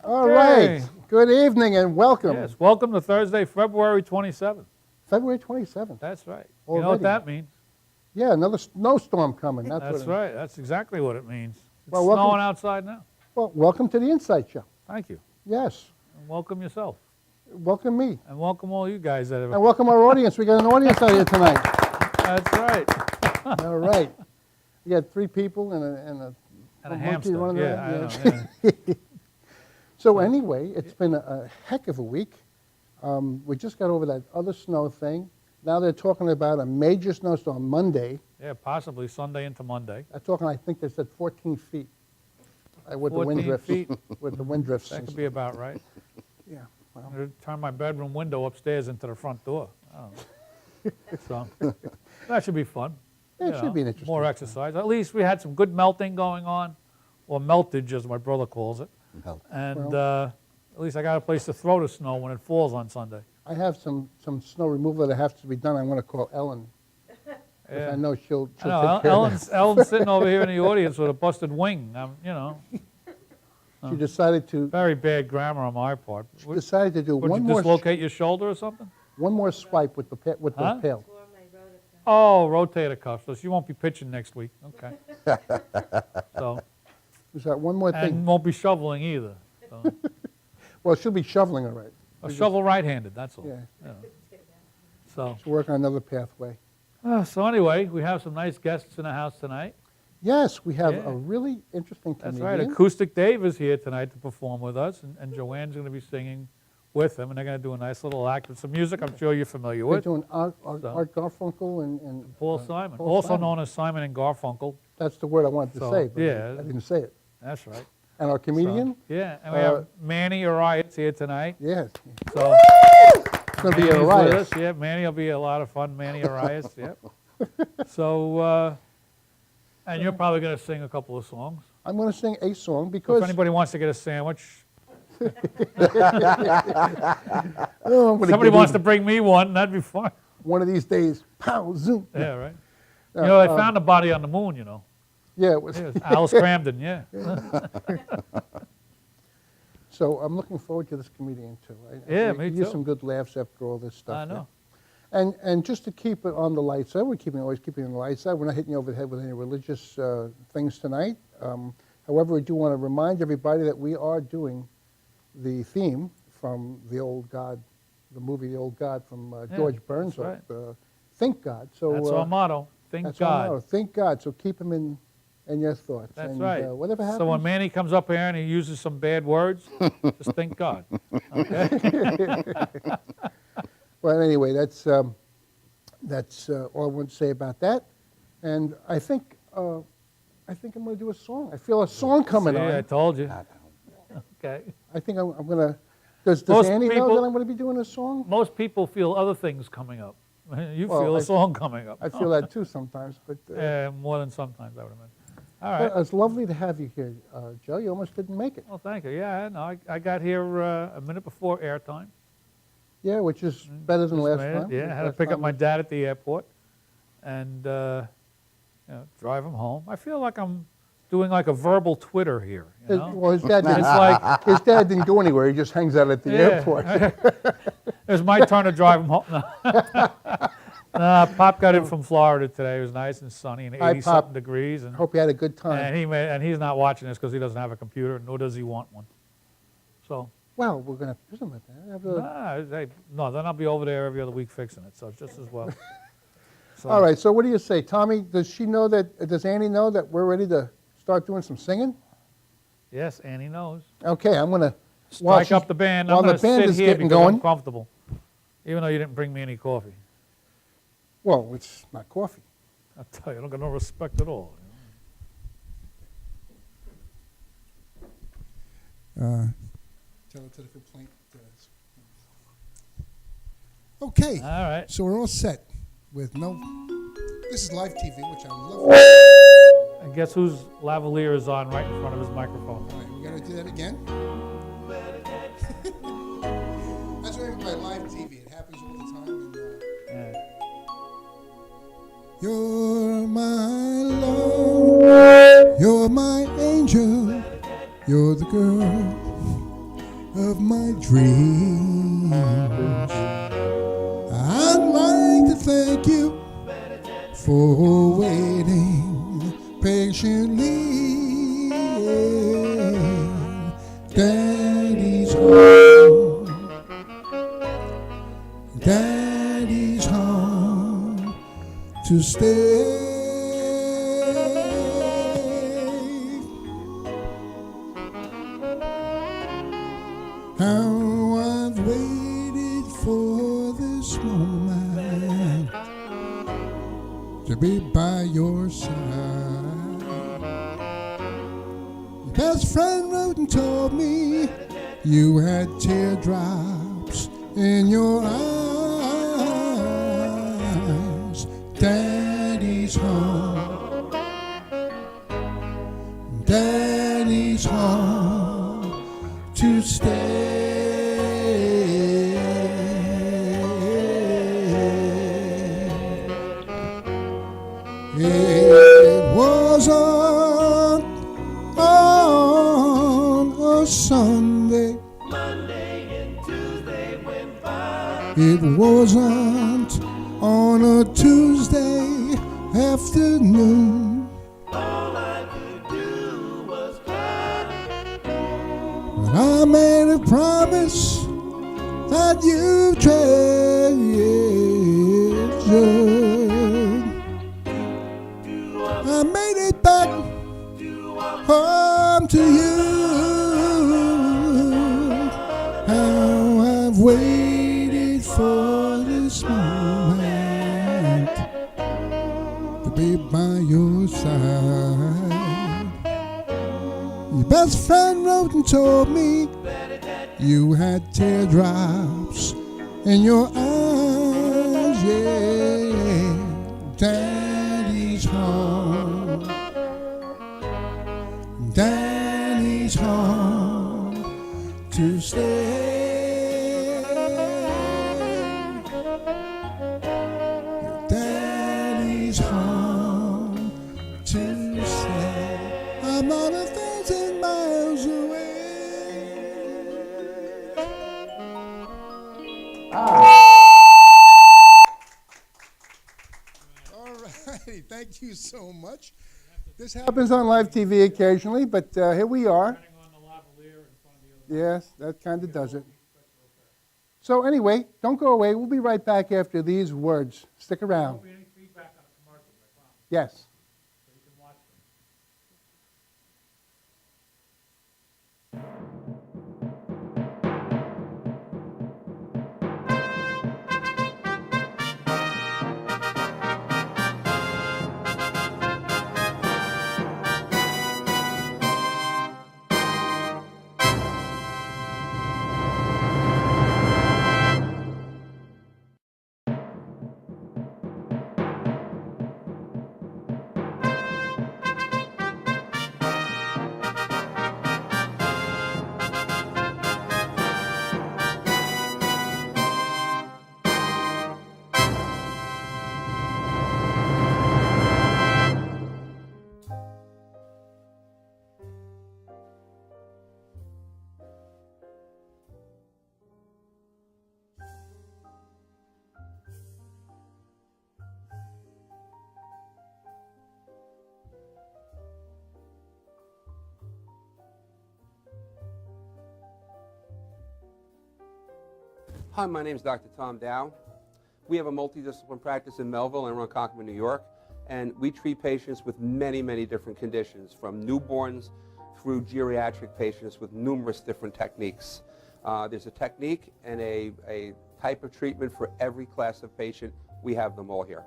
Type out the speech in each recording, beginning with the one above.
All right. Good evening and welcome. Yes, welcome to Thursday, February 27th. February 27th. That's right. Already. You know what that means? Yeah, another snowstorm coming. That's right. That's exactly what it means. It's Well, welcome- snowing outside now. Well, welcome to the Insight Show. Thank you. Yes. And welcome yourself. Welcome me. And welcome all you guys that have... And welcome our audience. We got an audience out here tonight. That's right. All right. We got 3 people and a And a monkey hamster. running Yeah, around. I know. Yeah. So anyway, it's been a heck of a week. We just got over that other snow thing. Now they're talking about a major snowstorm Monday. Yeah, possibly Sunday into Monday. They're talking, I think they said 14 feet with the wind 14 drifts. feet. With the wind drifts. That and could be about right. stuff. Yeah. Well, I'm going to turn my bedroom window upstairs into the front door. I don't know. So that should be fun. Yeah, it You should know, be an interesting more time. exercise. At least we had some good melting going on, or meltage as my brother calls it. Melt. And Well- at least I got a place to throw the snow when it falls on Sunday. I have some snow removal that has to be done. I'm going to call Ellen. 'Cause Yeah. I know she'll I know, take care of Ellen's sitting over here in the audience with a busted wing. You know, that. She decided to very bad grammar on my part. Would decided to do you one more dislocate your shoulder or something? swipe with the Huh? pail. Oh, rotator cuff. So she won't be pitching next week. Okay. So, Is that one more thing? and won't be shoveling either. So, Well, she'll be shoveling all right. a shovel right-handed, that's all. Yeah. You know. So, To work on another pathway. so anyway, we have some nice guests in the house tonight. Yes, we have Yeah. a really interesting That's comedian. right. Acoustic Dave is here tonight to perform with us, and Joanne's going to be singing with him, and they're going to do a nice little act with some music I'm sure you're familiar We're with. doing Art So- Garfunkel and Paul Simon, Paul also Simon. known as Simon and Garfunkel. That's the word I wanted to So, say, but yeah. I didn't say it. That's right. And our comedian, So, yeah, and we have Manny Arias here tonight. yes, So it's going to be Manny's a with riot. us. Yeah, Manny will be a lot of fun. Manny Arias. Yep. So, and you're probably going to sing a couple of songs. I'm going to sing a song So if because anybody wants to get a sandwich, oh, I'm gonna somebody give wants you to bring me one, that'd be fun. one of these days. Pow, zoom. Yeah, right. Uh, You know, they found a body on the moon, you know. Yeah, it was. Yeah, it was Alice Cramden, yeah. So I'm looking forward to this comedian too. Yeah, we me get too. some good laughs after all this stuff. I know. And just to keep it on the light side, we're always keeping it on the light side. We're not hitting you over the head with any religious things tonight. However, we do want to remind everybody that we are doing the theme from the Old God, the movie The Old God from Yeah, George Burns. that's Think God. So That's our motto. Thank that's our God. motto. Think God. So keep him in your thoughts. That's and, right. Whatever happens. So when Manny comes up here and he uses some bad words, just thank God. Okay? Well, anyway, that's all I want to say about that. And I think I'm going to do a song. I feel a song coming See, on. I told you. Okay. I think I'm going to. Does Most Annie know people- that I'm going to be doing a song? Most people feel other things coming up. You Well, feel I- a song coming up. I feel that too sometimes. But More than sometimes, I would imagine. All but right. it's lovely to have you here, Joe. You almost didn't make it. Well, thank you. Yeah, no, I got here a minute before airtime. Yeah, which is better than Just last made it. time. Yeah, I had to Last pick up time my dad at the airport and drive him home. I feel like I'm doing like a verbal Twitter here. You know? Well, his dad didn't. It's like, His dad didn't go anywhere. He just hangs out at the airport. It was my turn to drive him home. No. Pop got in from Florida today. It was nice and sunny and Hi, 80 something Pop. degrees. And Hope you had a good time. and he's not watching this because he doesn't have a computer, nor does he want one. So, Well, we're going to have something like that. Have a- no, then I'll be over there every other week fixing it. So it's just as well. So, All right, so what do you say? Tommy, does Annie know that we're ready to start doing some singing? Yes, Annie knows. Okay, I'm going to Strike up the band. I'm while the going to band sit is here getting because I'm going. comfortable, even though you didn't bring me any coffee. Well, it's not coffee. I tell you, I don't got no respect at all. Tell it to the complaint. Okay, All right. so we're all set with no. This is live TV, which I love. And guess whose lavalier is on right in front of his microphone? All right, we gotta do that again. That's what I mean by live TV. It happens all the time. And, Yeah. you're my love, you're my angel, you're the girl of my dreams. I'd like to thank you for waiting patiently. Daddy's home, Daddy's home to stay. How I've waited for this moment to be by your side. Your best friend wrote and told me you had teardrops in your eyes. Daddy's home, Daddy's home to stay. It was on a Sunday. Monday and Tuesday went by. It wasn't on a Tuesday afternoon. All I could do was cry. But I made a promise that you treasured. I made it back home to you. How I've waited for this moment to be by your side. Your best friend wrote and told me you had teardrops in your eyes. Yeah, Daddy's home, Daddy's home to stay. Daddy's home to stay. I'm not 1,000 miles away. All righty, thank you so much. This Happens on live TV occasionally, but here we are. Yes, that kind of does it. So anyway, don't go away. We'll be right back after these words. Stick around. Yes. Hi, my name is Dr. Tom Dow. We have a multidiscipline practice in Melville and Ronkonkoma, New York, and we treat patients with many, many different conditions, from newborns through geriatric patients with numerous different techniques. There's a technique and a type of treatment for every class of patient. We have them all here.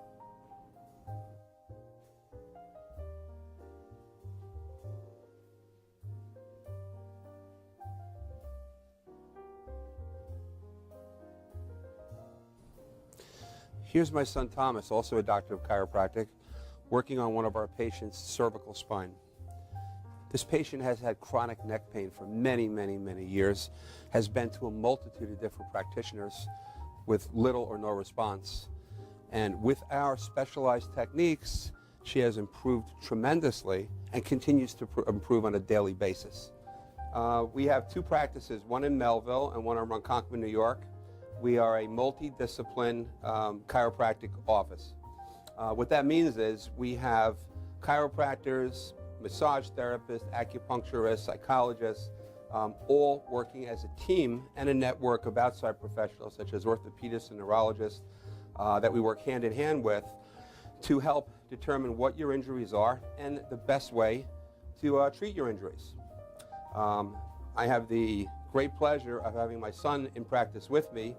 Here's my son Thomas, also a doctor of chiropractic, working on one of our patients' cervical spine. This patient has had chronic neck pain for many, many, many years, has been to a multitude of different practitioners with little or no response. And with our specialized techniques, she has improved tremendously and continues to improve on a daily basis. We have two practices, one in Melville and one in Ronkonkoma, New York. We are a multidiscipline chiropractic office. What that means is we have chiropractors, massage therapists, acupuncturists, psychologists, all working as a team and a network of outside professionals such as orthopedists and neurologists that we work hand in hand with to help determine what your injuries are and the best way to treat your injuries. I have the great pleasure of having my son in practice with me.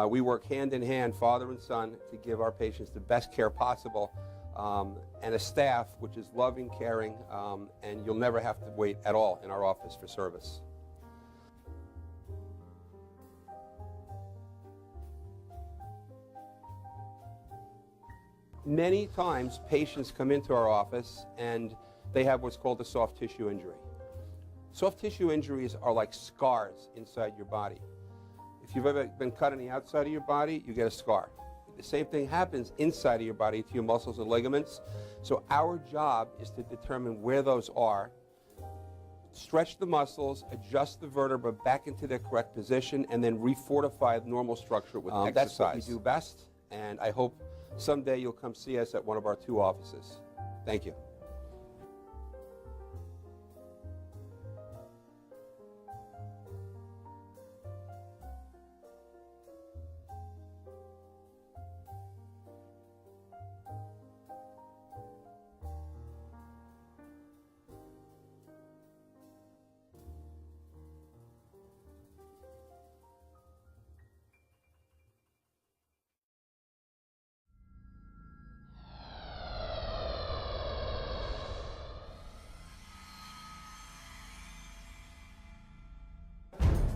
We work hand in hand, father and son, to give our patients the best care possible, and a staff which is loving, caring, and you'll never have to wait at all in our office for service. Many times patients come into our office and they have what's called a soft tissue injury. Soft tissue injuries are like scars inside your body. If you've ever been cut on the outside of your body, you get a scar. The same thing happens inside of your body to your muscles and ligaments. So our job is to determine where those are, stretch the muscles, adjust the vertebra back into their correct position, and then refortify the normal structure with exercise. That's what we do best, and I hope someday you'll come see us at one of our two offices. Thank you.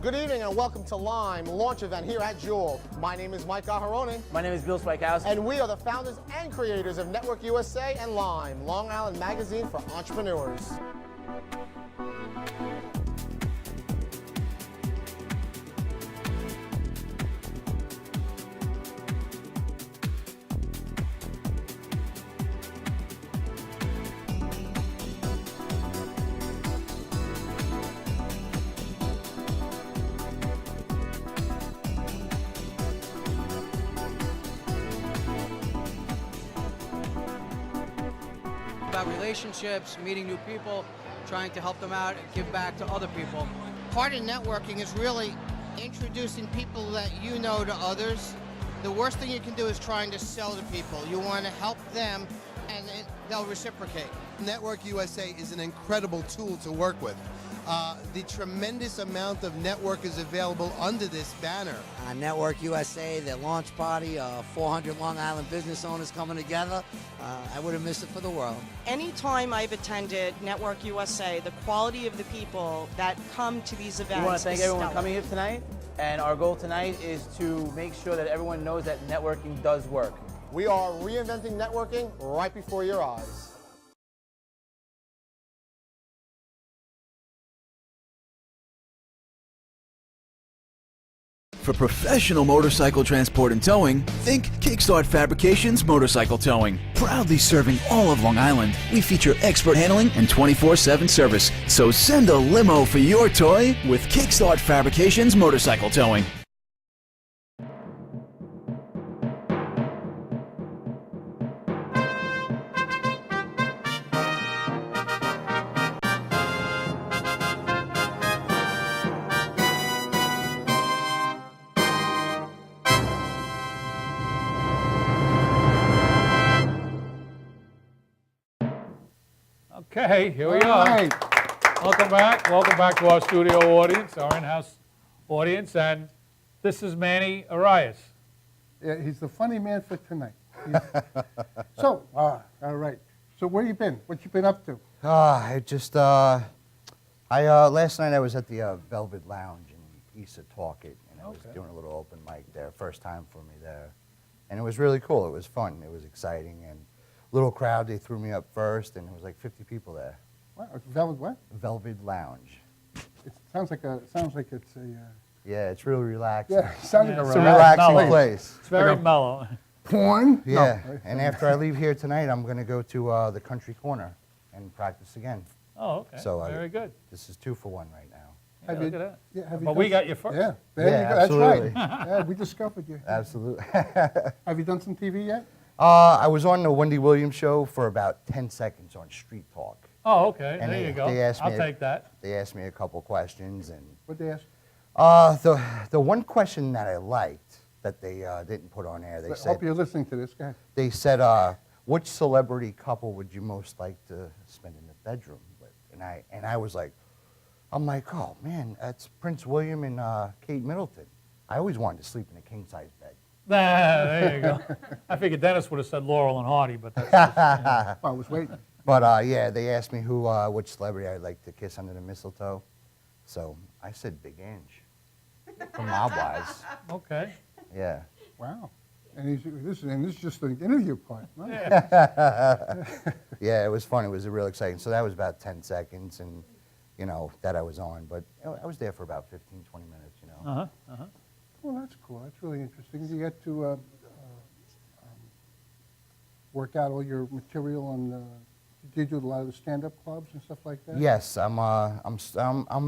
Good evening and welcome to Lime, launch event here at Jewel. My name is Mike Aharoni. My name is Bill Spikowski. And we are the founders and creators of Network USA and Lime, Long Island magazine for entrepreneurs. About relationships, meeting new people, trying to help them out and give back to other people. Part of networking is really introducing people that you know to others. The worst thing you can do is trying to sell to people. You want to help them and they'll reciprocate. Network USA is an incredible tool to work with. The tremendous amount of networkers available under this banner. Network USA, their launch party, 400 Long Island business owners coming together. I wouldn't miss it for the world. Anytime I've attended Network USA, the quality of the people that come to these events. We want to thank everyone stellar. coming here tonight, and our goal tonight is to make sure that everyone knows that networking does work. We are reinventing networking right before your eyes. For professional motorcycle transport and towing, think Kickstart Fabrications Motorcycle Towing. Proudly serving all of Long Island, we feature expert handling and 24/7 service. So send a limo for your toy with Kickstart Fabrications Motorcycle Towing. Okay, here we All are. right. Welcome back. Welcome back to our studio audience, our in-house audience, and this is Manny Arias. Yeah, he's the funny man for tonight. So, all right. So where you been? What you been up to? Last night I was at the Velvet Lounge in East Setauket, and I was doing a little open mic there. First time for me there, and it was really cool. It was fun. It was exciting, and little crowd. They threw me up first, and there was like 50 people there. What? Velvet what? Velvet Lounge. It sounds like it's a. Yeah, it's really relaxing. Yeah, it sounds like It's a relaxing place. It's very mellow. Porn? Yeah, No. and after I leave here tonight, I'm going to go to the Country Corner and practice again. Oh, okay. So very good. This is 2 for 1 right now. Yeah, look at that. Yeah, have you But we done- got you first. Yeah, there you go. That's absolutely. right. Yeah, we discovered you. Absolutely. Have you done some TV yet? I was on the Wendy Williams show for about 10 seconds on Street Talk. Oh, okay. And There you go. They asked I'll me, take that. They asked me a couple questions, and What'd they ask? the one question that I liked that they didn't put on air, they I said, hope you're listening to this. Go ahead. they said, which celebrity couple would you most like to spend in the bedroom with? And I was like, I'm like, oh man, that's Prince William and Kate Middleton. I always wanted to sleep in a king size bed. There you go. I figured Dennis would have said Laurel and Hardy, but that's just, Well, I was waiting. But yeah, they asked me which celebrity I'd like to kiss under the mistletoe. So I said Big Ange from Mob Wives. Okay. Yeah. Wow. And this is just the interview part. Nice. Yeah, it was fun. It was real exciting. So that was about 10 seconds, and that I was on. But I was there for about 15, 20 minutes. Well, that's cool. That's really interesting. You get to work out all your material on. Did you do a lot of the stand-up clubs and stuff like that? Yes, I'm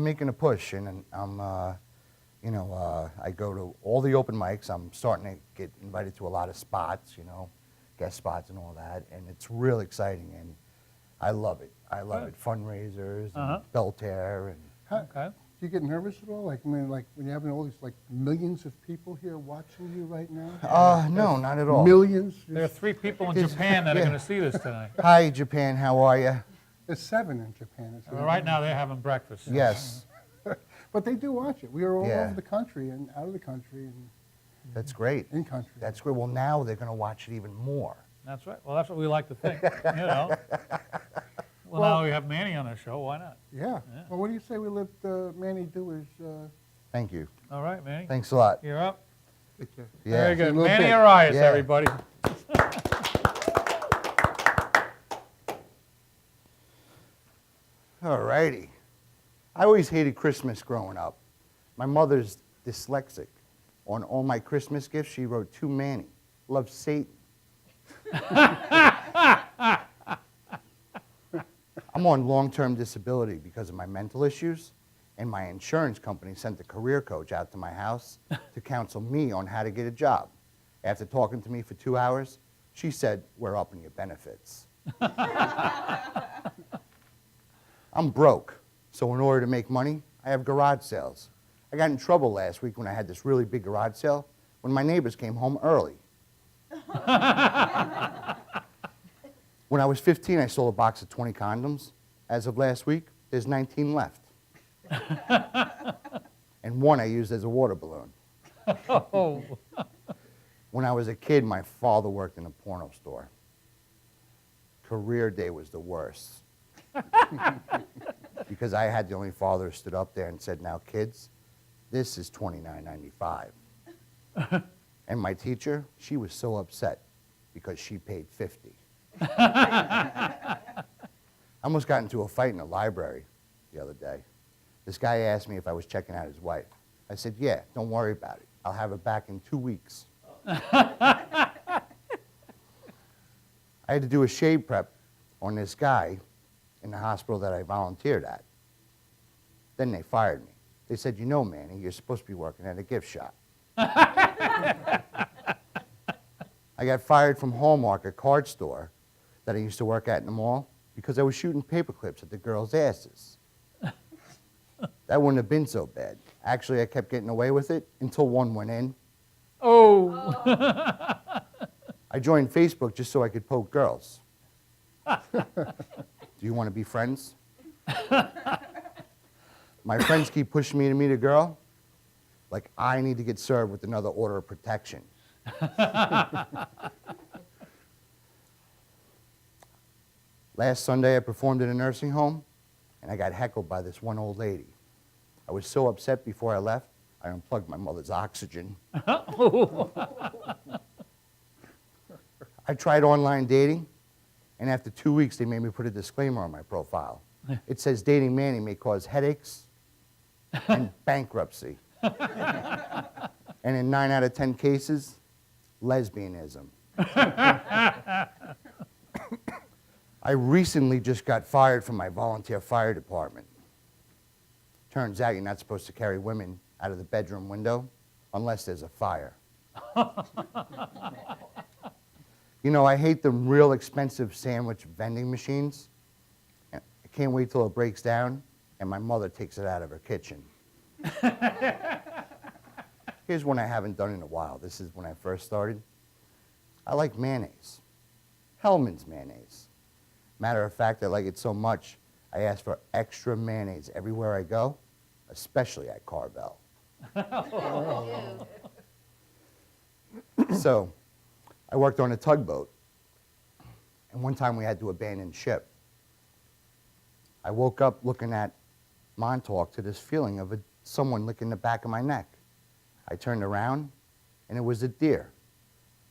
making a push, and I'm I go to all the open mics. I'm starting to get invited to a lot of spots, guest spots and all that, and it's real exciting, and I love it. I love it. Fundraisers, and Belterre, and Okay. Do you get nervous at all? Like when you're having all these millions of people here watching you right now? No, not at all. Millions. There are 3 people in Japan that are going to see this tonight. Hi, Japan. How are you? There's 7 in Japan. Well, right now they're having breakfast. Yes. But they do watch it. We are all Yeah. over the country and out of the country and That's great. in country. That's great. Well, now they're going to watch it even more. That's right. Well, that's what we like to think. Well, now we have Manny on our show. Why not? Yeah. Well, what do you say we let Manny do his? Thank you. All right, Manny. Thanks a lot. You're up. Picture. Yeah. Very good. A little Manny bit. Arias, Yeah. everybody. All righty. I always hated Christmas growing up. My mother's dyslexic. On all my Christmas gifts, she wrote to Manny. Love Satan. I'm on long-term disability because of my mental issues, and my insurance company sent a career coach out to my house to counsel me on how to get a job. After talking to me for 2 hours, she said, we're upping your benefits. I'm broke, so in order to make money, I have garage sales. I got in trouble last week when I had this really big garage sale when my neighbors came home early. When I was 15, I sold a box of 20 condoms. As of last week, there's 19 left. And one I used as a water balloon. Oh. When I was a kid, my father worked in a porno store. Career day was the worst. Because I had the only father who stood up there and said, now kids, this is $29.95. And my teacher, she was so upset because she paid $50. I almost got into a fight in the library the other day. This guy asked me if I was checking out his wife. I said, yeah, don't worry about it. I'll have her back in 2 weeks. I had to do a shave prep on this guy in the hospital that I volunteered at. Then they fired me. They said, you know, Manny, you're supposed to be working at a gift shop. I got fired from Hallmark, a card store that I used to work at in the mall, because I was shooting paper clips at the girls' asses. That wouldn't have been so bad. Actually, I kept getting away with it until one went in. Oh. I joined Facebook just so I could poke girls. Do Do you want to be friends? My friends keep pushing me to meet a girl. Like, I need to get served with another order of protection. Last Sunday, I performed in a nursing home, and I got heckled by this one old lady. I was so upset before I left, I unplugged my mother's oxygen. I tried online dating, and after 2 weeks, they made me put a disclaimer on my profile. It says dating Manny may cause headaches and bankruptcy. And in 9 out of 10 cases, lesbianism. I recently just got fired from my volunteer fire department. Turns out you're not supposed to carry women out of the bedroom window unless there's a fire. You know, I hate the real expensive sandwich vending machines. I can't wait till it breaks down and my mother takes it out of her kitchen. Here's one I haven't done in a while. This is when I first started. I like mayonnaise. Hellman's mayonnaise. Matter of fact, I like it so much, I ask for extra mayonnaise everywhere I go, especially at Carvel. So, I worked on a tugboat, and one time we had to abandon ship. I woke up looking at Montauk to this feeling of someone licking the back of my neck. I turned around, and it was a deer.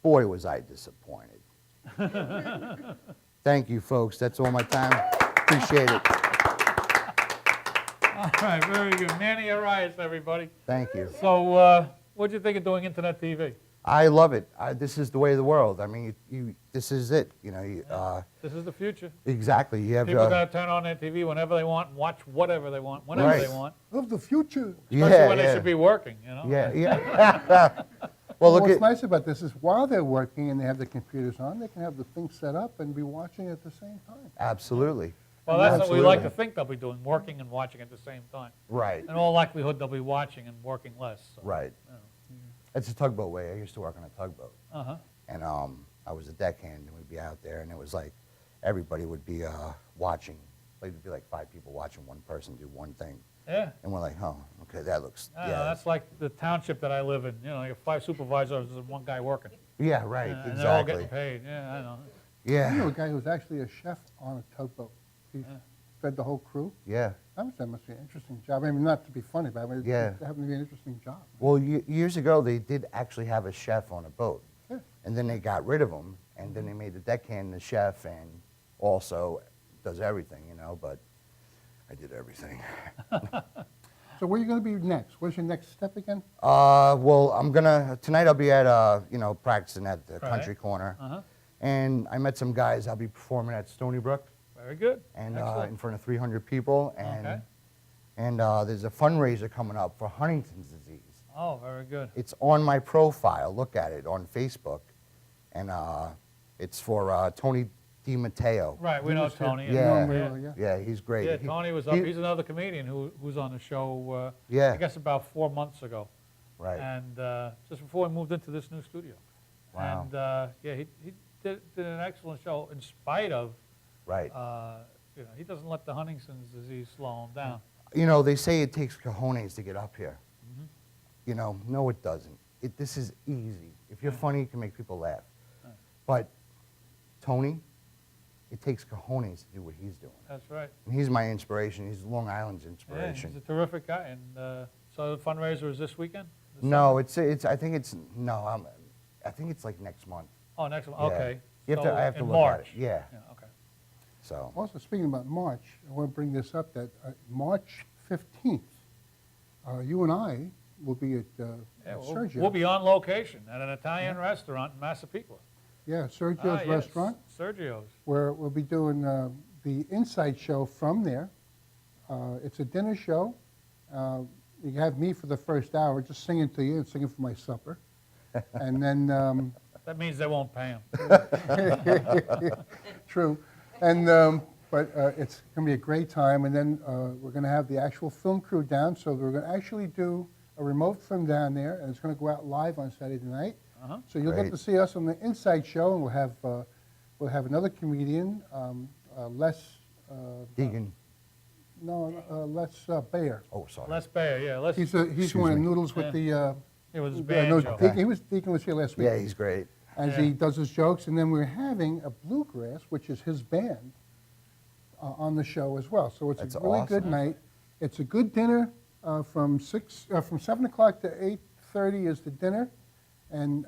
Boy, was I disappointed. Thank you, folks. That's all my time. Appreciate it. All right, very good. Manny Arias, everybody. Thank you. So, what do you think of doing internet TV? I love it. This is the way of the world. I mean, this is it. You know, This is the future. Exactly. You have People are going to turn on their TV whenever they want and watch whatever they want, whenever they want. Of the future. Especially when they should be working, you know? Yeah, yeah. Well, look what's at, nice about this is while they're working and they have the computers on, they can have the thing set up and be watching at the same time. Absolutely. Well, that's Absolutely. what we like to think they'll be doing, working and watching at the same time. Right. In all likelihood, they'll be watching and working less. So, Right. you know. It's a tugboat way. I used to work on a tugboat. Uh-huh. And I was a deckhand, and we'd be out there, and it was like everybody would be watching. Like, it'd be like 5 people watching one person do one thing. Yeah. And we're like, oh, okay, that looks, Yeah, yeah. that's like the township that I live in. You know, you have 5 supervisors and 1 guy working. Yeah, right, And they're all exactly. getting paid. Yeah, I know. Yeah. I knew a guy who was actually a chef on a tugboat. He fed the whole crew. Yeah. That must be an interesting job. I mean, not to be funny, but I mean, Yeah. it happened to be an interesting job. Well, years ago, they did actually have a chef on a boat. Yeah. And then they got rid of him, and then they made the deckhand the chef and also does everything, you know, but I did everything. So where are you going to be next? What's your next step again? Well, tonight I'll be at, practicing at the Right. Country Corner. Uh-huh. And I met some guys. I'll be performing at Stony Brook. Very good. And Excellent. in front of 300 people. And, Okay. and there's a fundraiser coming up for Huntington's disease. Oh, very good. It's on my profile. Look at it on Facebook. And it's for Tony DiMatteo. Right, we know Tony. Yeah, he's great. Yeah, Tony was up. He's another comedian who's on the show, Yeah. I guess about 4 months ago. Right. And just before we moved into this new studio. Wow. And yeah, he did an excellent show in spite of, Right. you know, he doesn't let the Huntington's disease slow him down. You know, they say it takes cojones to get up here. Mhm. You know, no, it doesn't. This is easy. If you're funny, you can make people laugh. But Tony, it takes cojones to do what he's doing. That's right. And he's my inspiration. He's Long Island's Yeah, inspiration. he's a terrific guy. And so the fundraiser is this weekend? No, I think it's like next month. Oh, next one. Yeah. Okay. You have So to, I have to in look March. at it. Yeah. Okay. So. Also, speaking about March, I want to bring this up that March 15th, you and I will be at Yeah, Sergio's. we'll be on location at an Italian restaurant in Massapequa. Yeah, Sergio's Yes, restaurant, Sergio's. where we'll be doing the Inside Show from there. It's a dinner show. You have me for the first hour, just singing to you and singing for my supper. And then... That means they won't pay him. True. And, but it's going to be a great time. And then we're going to have the actual film crew down. So we're going to actually do a remote film down there. And it's going to go out live on Saturday night. Uh-huh. So you'll get to see us on the Inside Show. And we'll have another comedian, Les Deegan. No, Les Bayer. Oh, sorry. Les Bayer, yeah. He's the Excuse one of me. Noodles with the. It was his no, banjo. Deacon was here last week. Yeah, he's great. As he does his jokes, and then we're having a bluegrass, which is his band, on the show as well. So it's That's a really good awesome. night. It's a good dinner from 7 o'clock to 8:30 is the dinner, and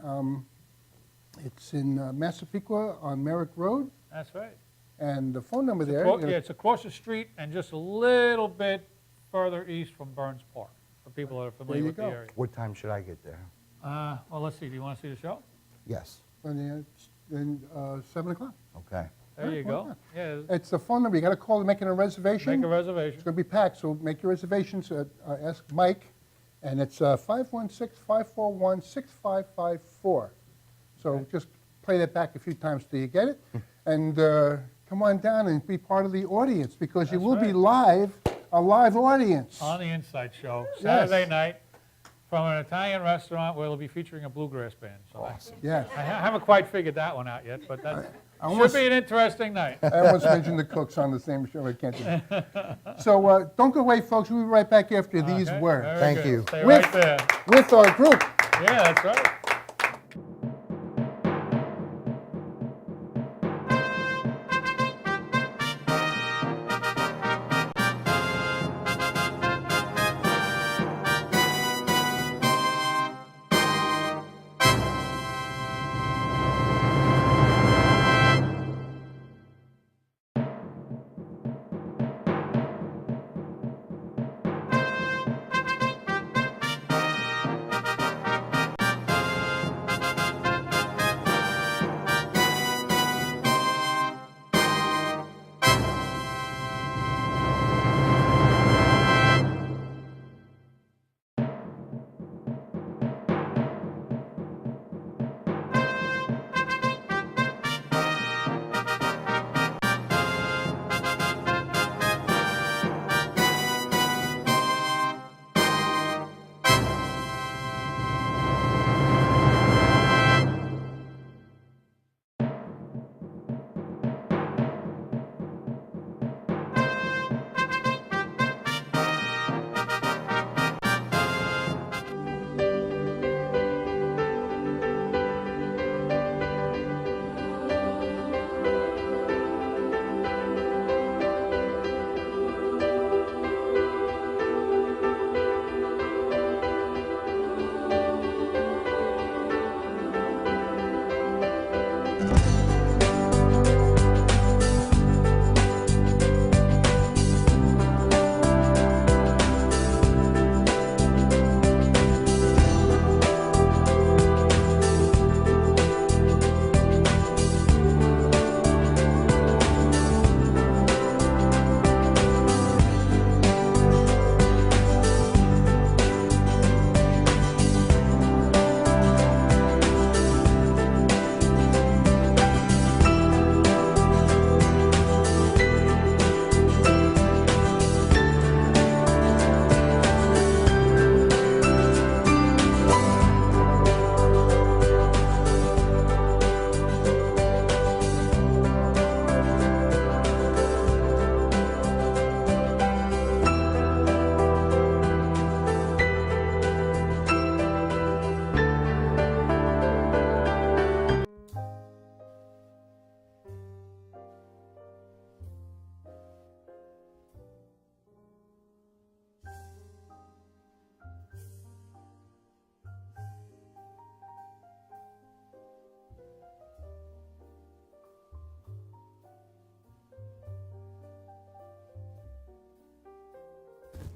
it's in Massapequa on Merrick Road. That's right. And the phone number there. Yeah, it's across the street and just a little bit further east from Burns Park, for people that are familiar you with the go. area. What time should I get there? Well, let's see. Do you want to see the show? Yes. And 7 o'clock. Okay. There you Why go. not? Yeah, It's the phone number. You got to call to make a reservation. make a reservation. It's going to be packed, so make your reservations. Ask Mike, and it's 516-541-6554. So just play that back a few times till you get it, and come on down and be part of the audience because you That's will be right. a live audience. On the Insight Show, Yes. Saturday night, from an Italian restaurant where they'll be featuring a bluegrass band. So Awesome. Yes. I haven't quite figured that one out yet, but that I should almost- be an interesting night. I almost mentioned the cooks on the same show. I can't do that. So don't go away, folks. We'll be right back after these Okay, words. very Thank good. you. Stay With- right there. With our group. Yeah, that's right.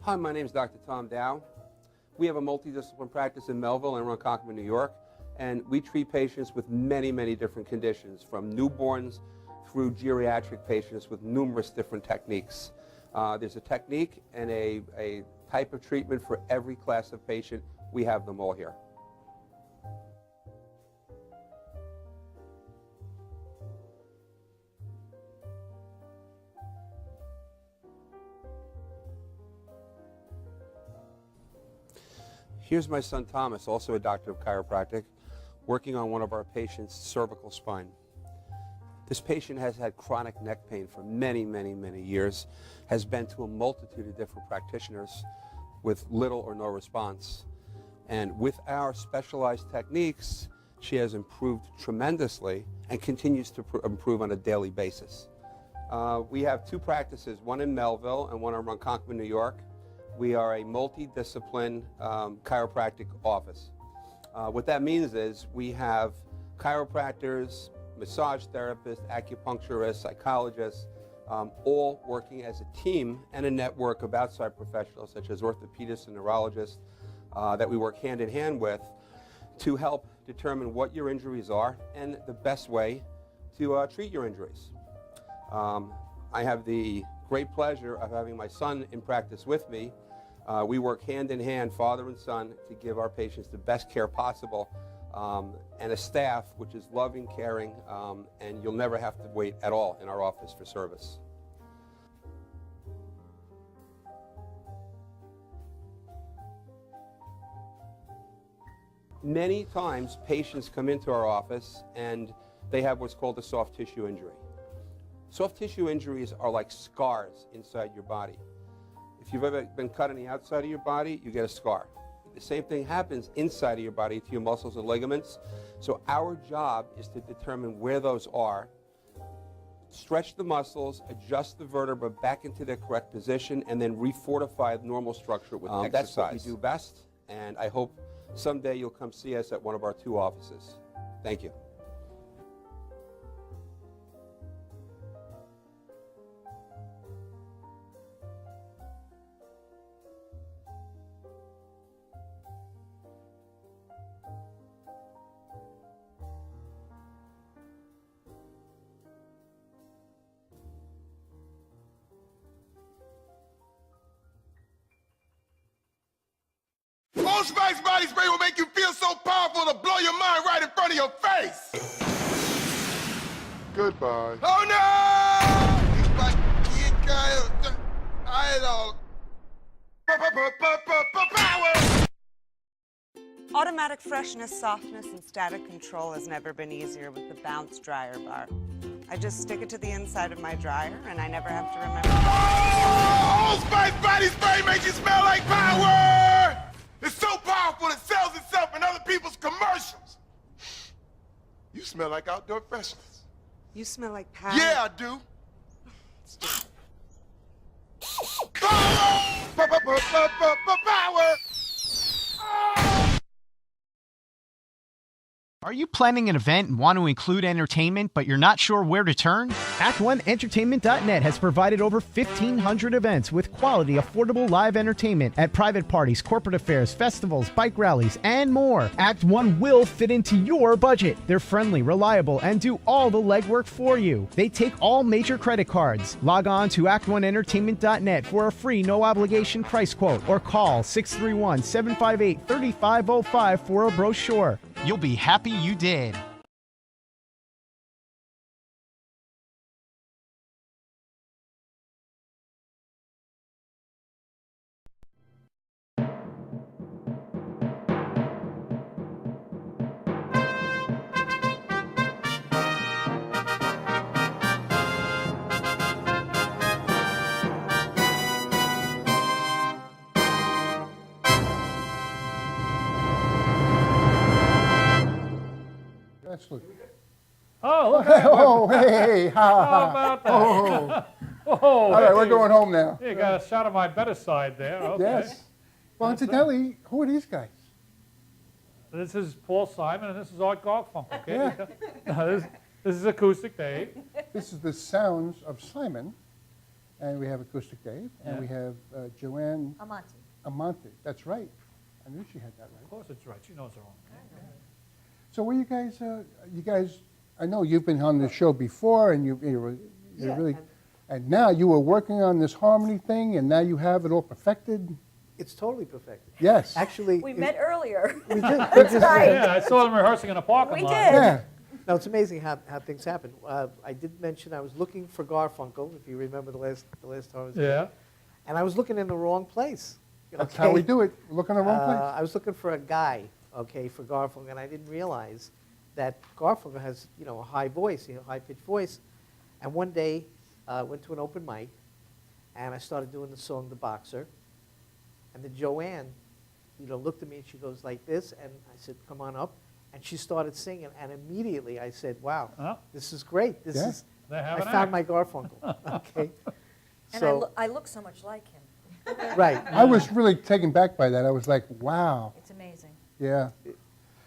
Hi, my name is Dr. Tom Dow. We have a multidisciplinary practice in Melville and Ronkonkoma, New York, and we treat patients with many, many different conditions, from newborns through geriatric patients with numerous different techniques. There's a technique and a type of treatment for every class of patient. We have them all here. Here's my son Thomas, also a doctor of chiropractic, working on one of our patients' cervical spine. This patient has had chronic neck pain for many, many, many years, has been to a multitude of different practitioners with little or no response. And with our specialized techniques, she has improved tremendously and continues to improve on a daily basis. We have two practices, one in Melville and one in Ronkonkoma, New York. We are a multidiscipline chiropractic office. What that means is we have chiropractors, massage therapists, acupuncturists, psychologists, all working as a team and a network of outside professionals such as orthopedists and neurologists that we work hand in hand with to help determine what your injuries are and the best way to treat your injuries. I have the great pleasure of having my son in practice with me. We work hand in hand, father and son, to give our patients the best care possible, and a staff which is loving, caring, and you'll never have to wait at all in our office for service. Many times patients come into our office and they have what's called a soft tissue injury. Soft tissue injuries are like scars inside your body. If you've ever been cut on the outside of your body, you get a scar. The same thing happens inside of your body to your muscles and ligaments. So our job is to determine where those are, stretch the muscles, adjust the vertebra back into their correct position, and then refortify the normal structure with exercise. That's what we do best, and I hope someday you'll come see us at one of our two offices. Thank you. Old Spice body spray will make you feel so powerful to blow your mind right in front of your face. Goodbye. Oh no! Power! Automatic freshness, softness, and static control has never been easier with the Bounce Dryer Bar. I just stick it to the inside of my dryer, and I never have to remember. Oh, Old Spice body spray makes you smell like power! It's so powerful it sells itself in other people's commercials. You smell like outdoor freshness. You smell like power. Yeah, I do. Power! Power! Are you planning an event and want to include entertainment, but you're not sure where to turn? Act1Entertainment.net has provided over 1,500 events with quality, affordable live entertainment at private parties, corporate affairs, festivals, bike rallies, and more. Act 1 will fit into your budget. They're friendly, reliable, and do all the legwork for you. They take all major credit cards. Log on to Act1Entertainment.net for a free, no-obligation price quote, or call 631-758-3505 for a brochure. You'll be happy you did. Excellent. Oh, look at that. Oh, hey, ha, How about that? Oh. Oh, All right, we're going home now. You got a shot of my better side there. Okay. Yes. Well, incidentally, who are these guys? This is Paul Simon, and this is Art Garfunkel. Okay. Yeah. This is Acoustic Dave. This is the sounds of Simon, and we have Acoustic Dave, and Yeah. we have Joanne Amante. Amante. That's right. I knew she had that right. Of course it's right. She knows her own. So were you guys, I know you've been on the show before, and you're Yeah, really, and now you were working on this harmony thing, and now you have it all perfected? It's totally perfected. Yes. Actually, We met earlier. we did. That's right. Yeah, I saw them rehearsing in a parking We lot. did. Yeah. No, it's amazing how things happen. I did mention I was looking for Garfunkel, if you remember the last time I was Yeah. here. And I was looking in the wrong place. That's how we do it. Look in the wrong place. I was looking for a guy, okay, for Garfunkel, and I didn't realize that Garfunkel has, a high voice, high-pitched voice. And one day, I went to an open mic, and I started doing the song "The Boxer." And then Joanne, looked at me and she goes like this, and I said, "Come on up." And she started singing, and immediately I said, "Wow, this is great. This is." I found my Garfunkel. Okay. And I look so much like him. Right. I was really taken back by that. I was like, wow. It's amazing. Yeah.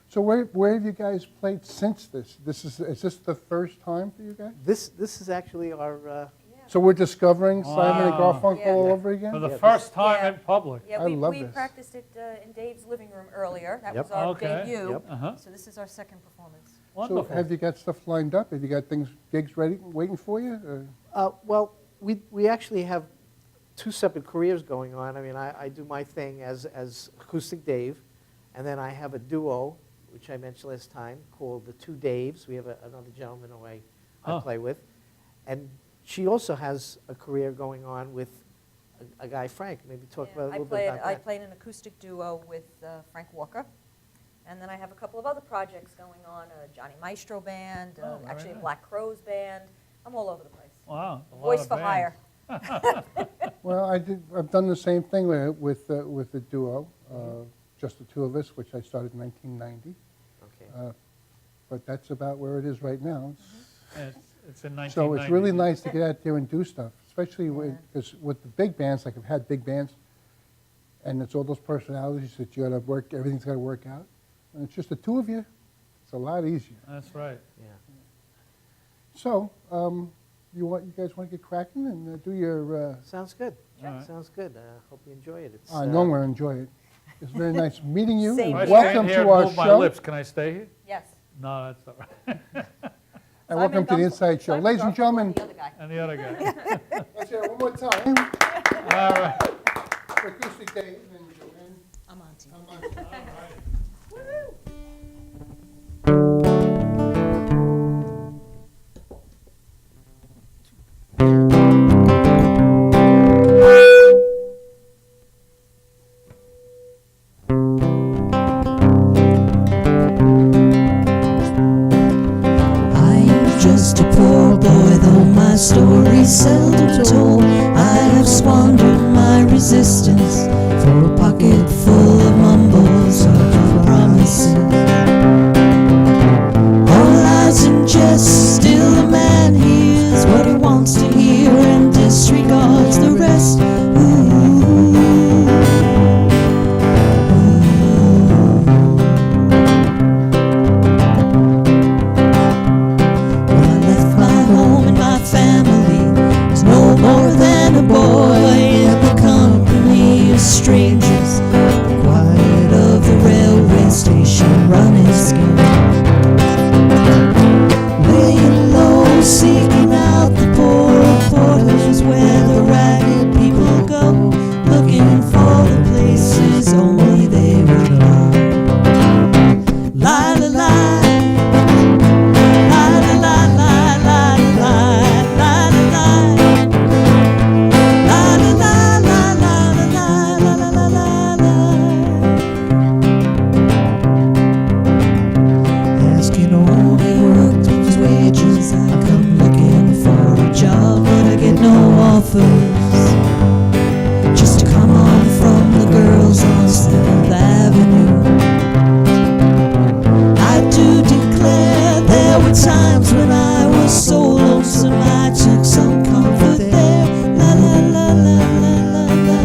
So where have you guys played since this? Is this the first time for you guys? This is actually our. So we're discovering Simon and Wow. Garfunkel Yeah. all over again? For the first time Yeah. in public. Yeah, I we love this. practiced it in Dave's living room earlier. That Yep. was our Okay. debut. Yep. Uh-huh. So this is our second performance. Wonderful. So have you got stuff lined up? Have you got gigs ready, waiting for you? Or? Well, we actually have two separate careers going on. I mean, I do my thing as Acoustic Dave, and then I have a duo, which I mentioned last time, called the Two Daves. We have another gentleman who I play with. And she also has a career going on with a guy, Frank. Maybe talk about a little bit about I that. played an acoustic duo with Frank Walker. And then I have a couple of other projects going on, a Johnny Maestro band, very actually a nice. Black Crowes band. I'm all over the place. Wow. a lot Voice of for bands. hire. Well, I've done the same thing with the duo, just the two of us, which I started in 1990. Okay. But that's about where it is right now. It's in 1990. So it's really nice to get out there and do stuff, especially because with the big bands, like I've had big bands, and it's all those personalities that you got to work, everything's got to work out. And it's just the two of you. It's a lot easier. That's right. Yeah. So, you guys want to get cracking and do your? Sounds good. All right. Sounds good. Hope you enjoy it. It's, I know I'm going to enjoy it. It's very nice meeting you. Same And If I welcome stand here to and our move my show. lips, can I stay here? Yes. No, that's all right. And welcome to the Inside Show. Ladies and gentlemen, The other guy. And the other guy. let's hear it one more time. All right. For Acoustic Dave and Joanne. I'm on team. I'm just a poor boy, though my story's seldom told. I have squandered my resistance for a pocket full of mumbles of promises. All lies and jest, still a man hears what he wants to hear and disregards the rest. When I left my home and my family, was no more than a boy in the company of strangers. The quiet of the railway station running scared. Laying low, seeking out the poorer portals where the ragged people go, looking for the places only they would know. La la la. Asking only worked his wages. I come looking for a job, but I get no offers. Just to come on from the girls on 7th Avenue. I do declare there were times when I was so lonesome I took some comfort there. La la la la la la la.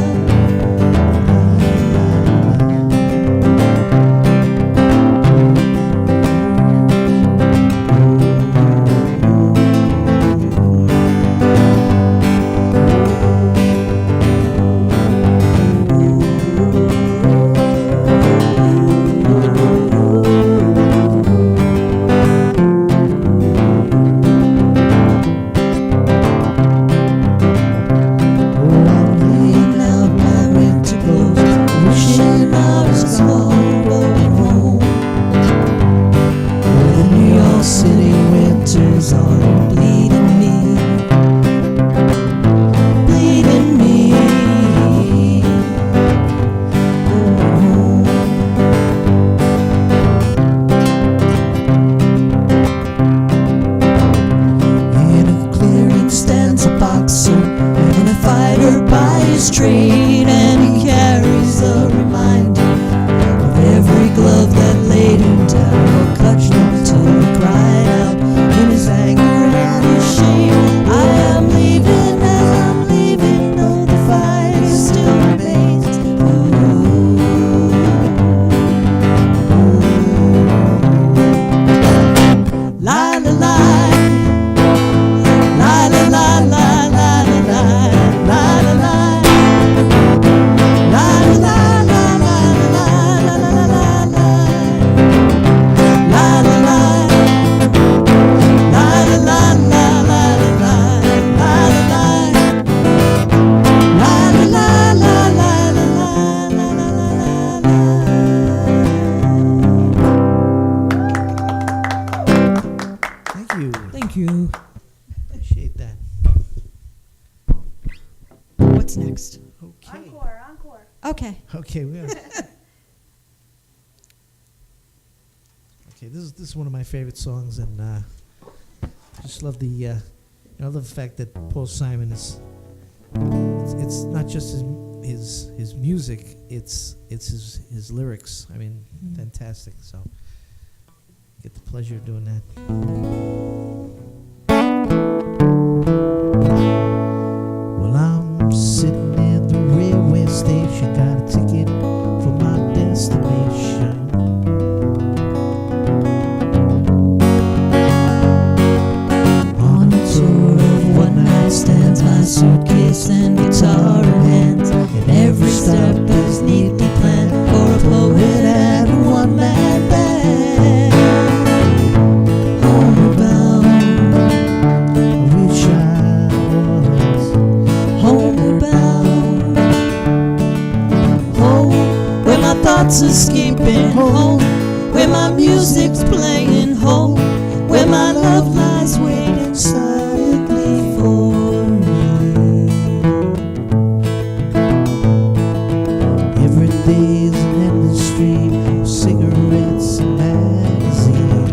his trade, and he carries a reminder of every glove that laid him down or clutched him till he cried out in his anger and his shame. I am leaving as I'm leaving, though the fight still remains. La la la, la la la la la la la la la. Thank you. Thank you. Appreciate that. What's next? Okay. Encore. Okay. Okay, we are. Okay, this is one of my favorite songs, and just love the I love the fact that Paul Simon is. It's not just his music; it's his lyrics. I mean, fantastic. So, get the pleasure of doing that. Well, I'm sitting at the railway station, got a ticket for my destination. On a tour of one-night stands, my suitcase and guitar in hands, and every step is neatly planned for a poet and a one-man band. Homeward bound, I wish I was homeward bound. Home, where my thoughts escaping. Home, where my music's playing. Home, where my love lies waiting silently for me. Every day's an endless stream of cigarettes and magazines.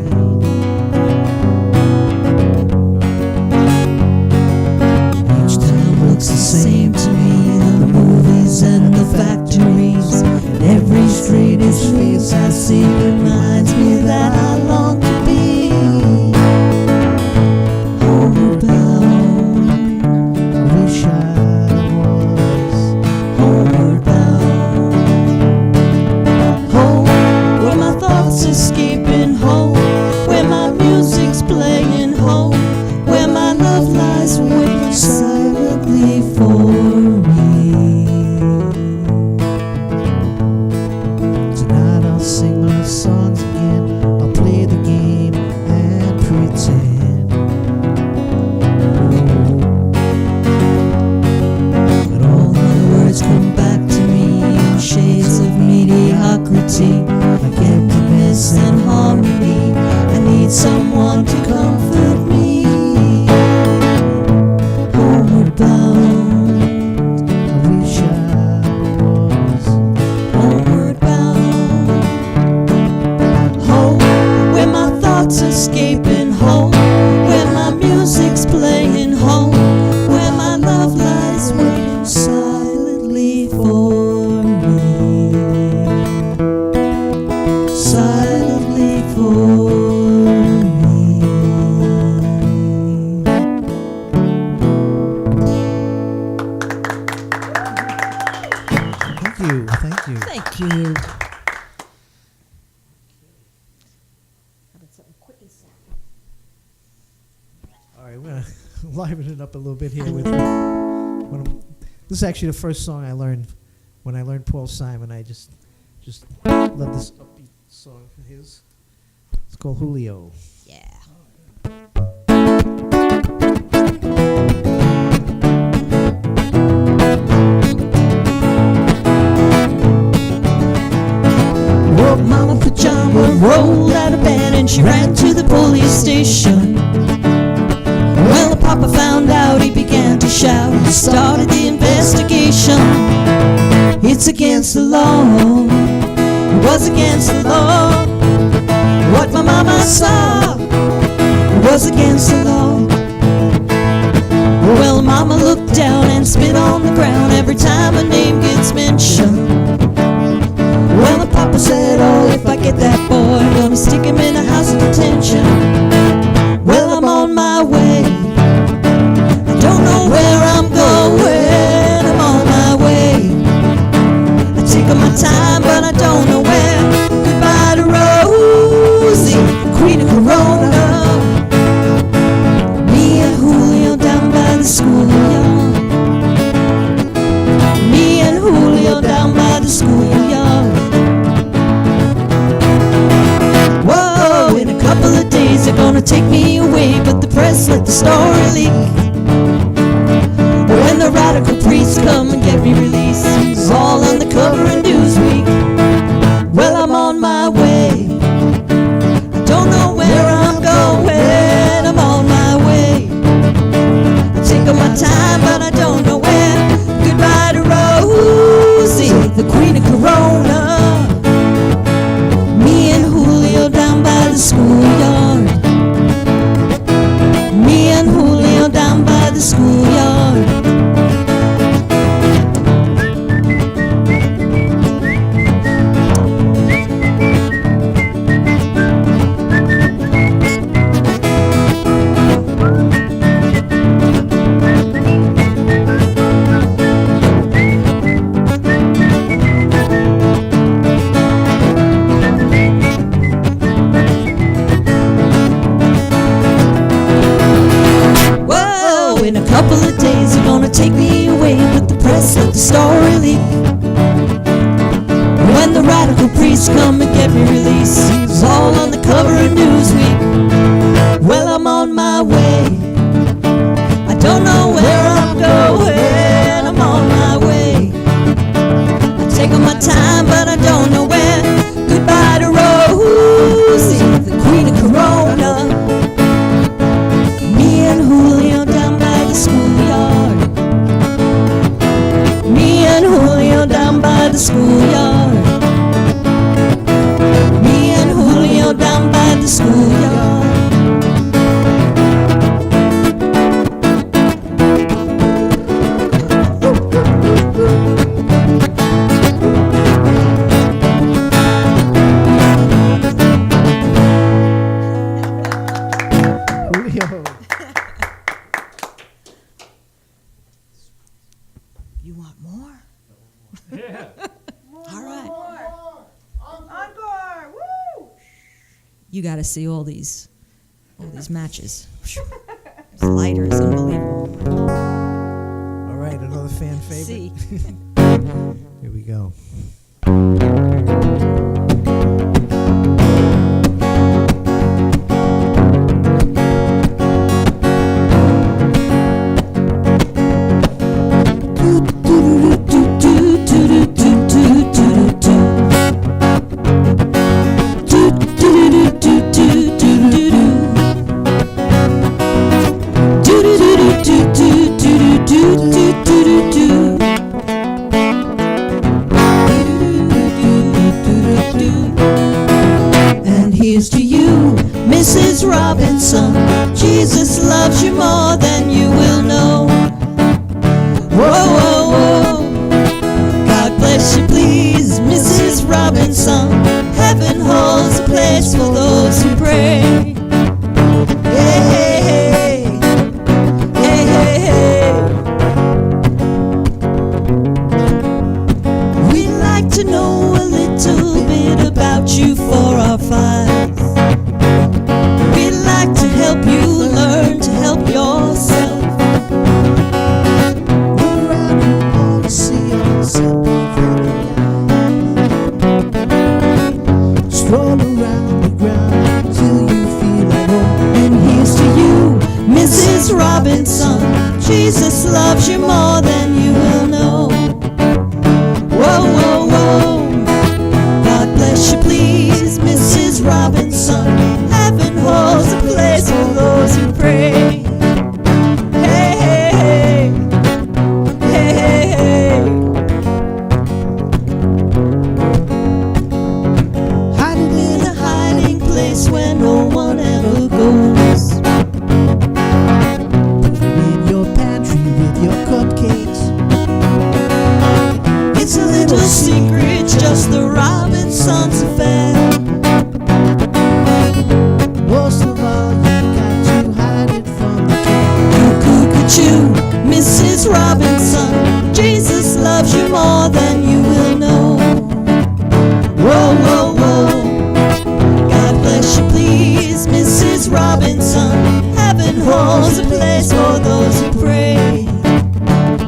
Each town looks the same to me, the movies and the factories, and every straightest face I see reminds me that I long to be homeward bound. I wish I was homeward bound. Home, where my thoughts escaping. Home, where my music's playing. Home, where my love lies waiting silently for me. Tonight I'll sing my songs again. I'll play the game and pretend. But all my words come back to me in shades of mediocrity, like emptiness and harmony. I need someone to comfort me. Homeward bound, I wish I was homeward bound. Home, where my thoughts escaping. Home, where my music's playing. Home, where my love lies waiting silently for me. Silently for me. Thank you. Thank you. Thank you. All right, we're gonna liven it up a little bit here with one of, this is actually the first song I learned when I learned Paul Simon. I just love this upbeat song of his. It's called Julio. Yeah. Well, Mama Pajama rolled out of bed and she ran to the police station. Well, the Papa found out, he began to shout and started the investigation. It's against the law, it was against the law. What my mama saw was against the law. Well, Mama looked down and spit on the ground every time When the radical priests come and get me released, it's all on the cover of Newsweek. Well, I'm on my way. I don't know where I'm going. I'm on my way. I'm taking my time, but I don't know where. Goodbye to Rosie, the queen of Corona. Me and Julio down by the schoolyard. Me and Julio down by the schoolyard. In a couple of days you're gonna take me away, but the press let the story leak. When the radical priests come and get me released, it's all on the cover of Newsweek. Well, I'm on my way. I don't know where I'm going. I'm on my way. I'm taking my time, but I don't know where. Goodbye to Rosie, the queen of Corona. Me and Julio down by the schoolyard. Me and Julio down by the schoolyard. Me and Julio down by the schoolyard. Julio. You want more? Yeah. All right. Encore! Woo! You got to see all these matches. This lighter is unbelievable. All right, another fan favorite. See. Here we go. And here's to you, Mrs. Robinson. Jesus loves you more than you will know. Whoa, whoa, whoa. God bless you, please, Mrs. Robinson. Heaven holds a place for those who pray. Hey, hey, hey. Hey, hey, hey. We'd like to know a little bit about you for our files. We'd like to help you learn to help yourself. Run around and all you see are simple stroll around the ground till you feel at home. And here's to you, Mrs. Robinson. Jesus loves you more than you will know. Whoa, whoa, whoa. God bless you, please, Mrs. Robinson. Heaven holds a place for those who pray. Hey, hey, hey. Hey, hey, hey. Hiding in a hiding place where no one ever goes. In your pantry with your cupcakes. It's a little secret, just the Robinsons affair. Most of all, you got to hide it from the cat. Cuckoo-cuckoo, Mrs. Robinson. Jesus loves you more than you will know. Whoa, whoa, whoa. God bless you, please, Mrs. Robinson. Heaven holds a place for those who pray.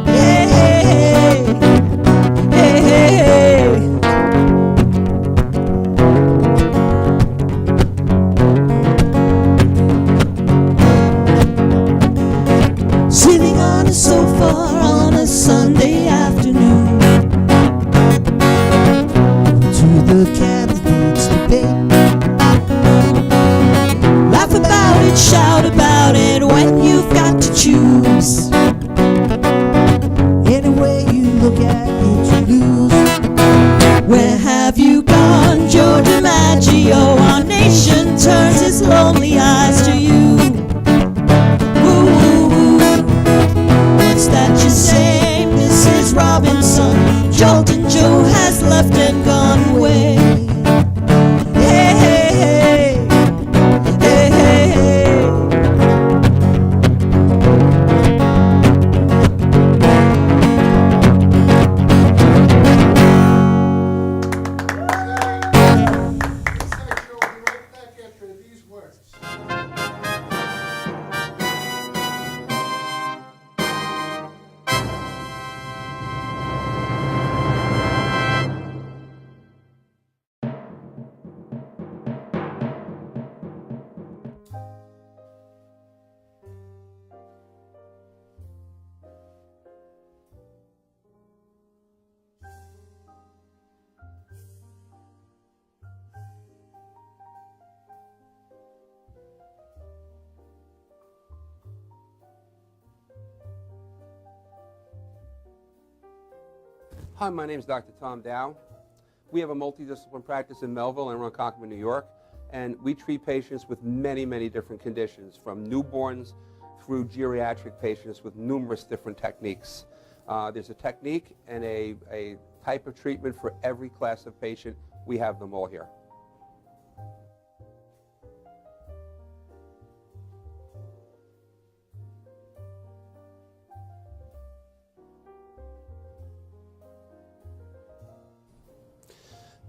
Hey, hey, hey. Hey, hey, hey. sitting on a sofa on a Sunday afternoon. To the candidates debate. Laugh about it, shout about it when you've got to choose. Any way you look at it, you lose. Where have you gone, Joe DiMaggio? Our nation turns its lonely eyes to you. Woo, woo, woo. What's that you say, Mrs. Robinson? Jolton Joe has left and gone away. Hey, hey, hey. Hey, hey, hey. Hi, my name is Dr. Tom Dow. We have a multidiscipline practice in Melville and Ronkonkoma, New York, and we treat patients with many, many different conditions, from newborns through geriatric patients with numerous different techniques. There's a technique and a type of treatment for every class of patient. We have them all here.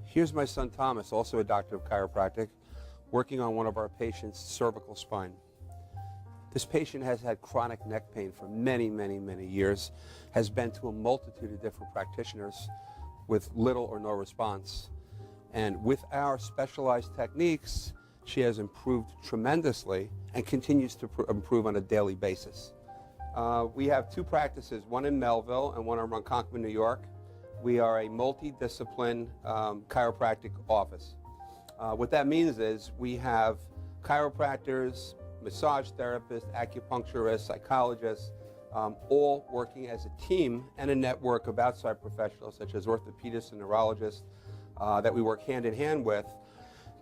Here's my son Thomas, also a doctor of chiropractic, working on one of our patients' cervical spine. This patient has had chronic neck pain for many, many, many years, has been to a multitude of different practitioners with little or no response. And with our specialized techniques, she has improved tremendously and continues to improve on a daily basis. We have two practices, one in Melville and one in Ronkonkoma, New York. We are a multidiscipline chiropractic office. What that means is we have chiropractors, massage therapists, acupuncturists, psychologists, all working as a team and a network of outside professionals such as orthopedists and neurologists that we work hand in hand with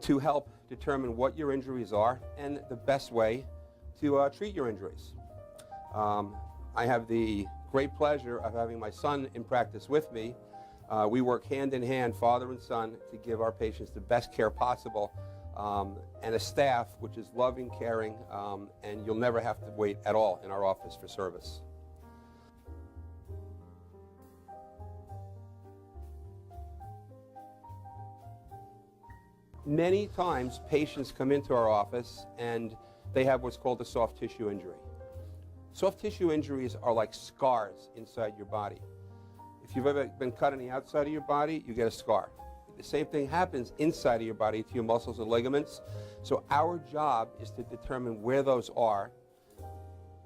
to help determine what your injuries are and the best way to treat your injuries. I have the great pleasure of having my son in practice with me. We work hand in hand, father and son, to give our patients the best care possible, and a staff which is loving, caring, and you'll never have to wait at all in our office for service. Many times patients come into our office and they have what's called a soft tissue injury. Soft tissue injuries are like scars inside your body. If you've ever been cut on the outside of your body, you get a scar. The same thing happens inside of your body to your muscles and ligaments. So our job is to determine where those are,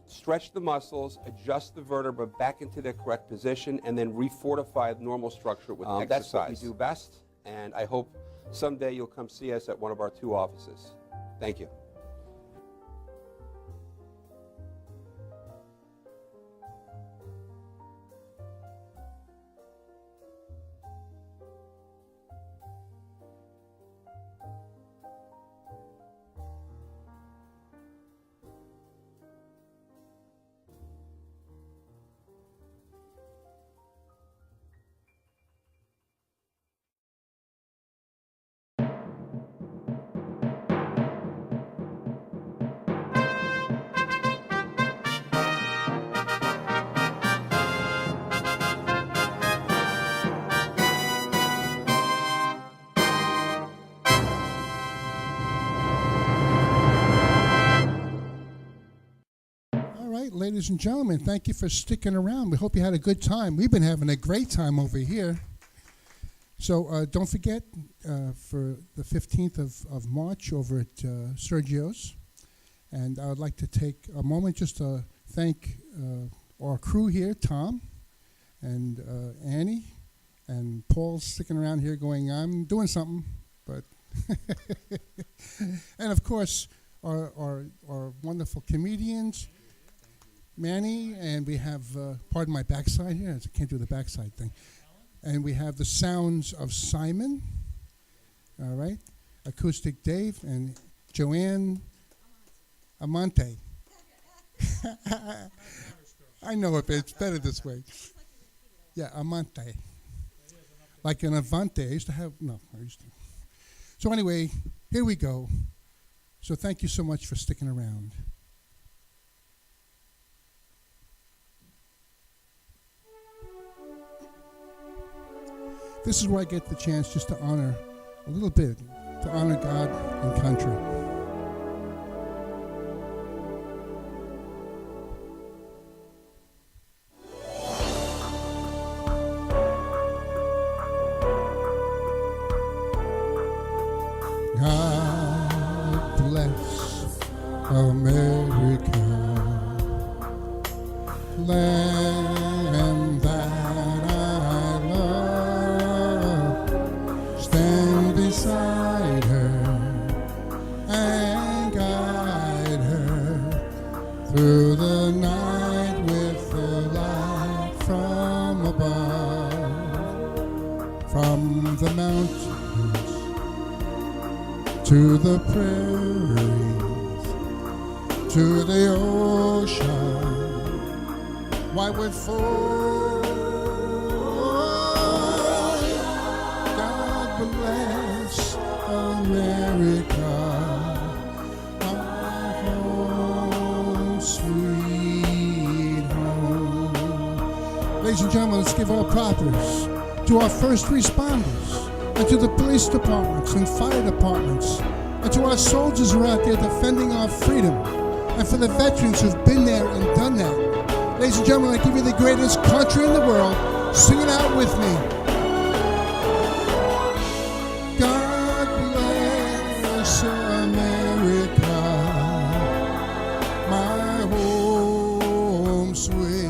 stretch the muscles, adjust the vertebra back into their correct position, and then refortify the normal structure with exercise. That's what we do best, and I hope someday you'll come see us at one of our two offices. Thank you. Ladies and gentlemen, thank you for sticking around. We hope you had a good time. We've been having a great time over here. So don't forget, for the 15th of March over at Sergio's. And I would like to take a moment just to thank our crew here, Tom and Annie, and Paul's sticking around here going, I'm doing something, but and of course our wonderful comedians, Manny, and we have, pardon my backside here, I can't do the backside thing, and we have the sounds of Simon, all right, Acoustic Dave, and Joanne Amante. I know it, but it's better this way. Yeah, Amante. Like an Avante. I used to have, no, I used to. So anyway, here we go. So thank you so much for sticking around. This is where I get the chance just to honor a little bit, to honor God and country. God bless America, land that I love. Stand beside her and guide her through the night with the light from above, from the mountains to the prairies, to the ocean, why we're full. God bless America, our home, sweet home. Ladies and gentlemen, let's give our props to our first responders, and to the police departments and fire departments, and to our soldiers who are out there defending our freedom, and for the veterans who've been there and done that. Ladies and gentlemen, I give you the greatest country in the world. Sing it out with me. God bless America, my home sweet.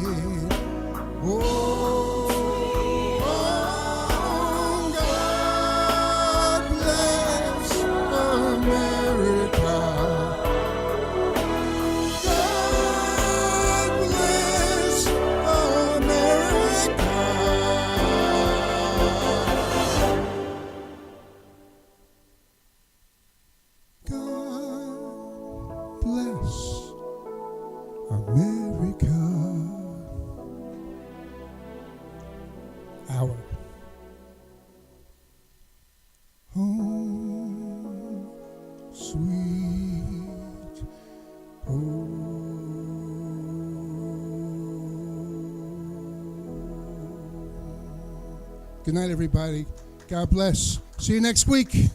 Our home, sweet home. Good night, everybody. God bless. See you next week.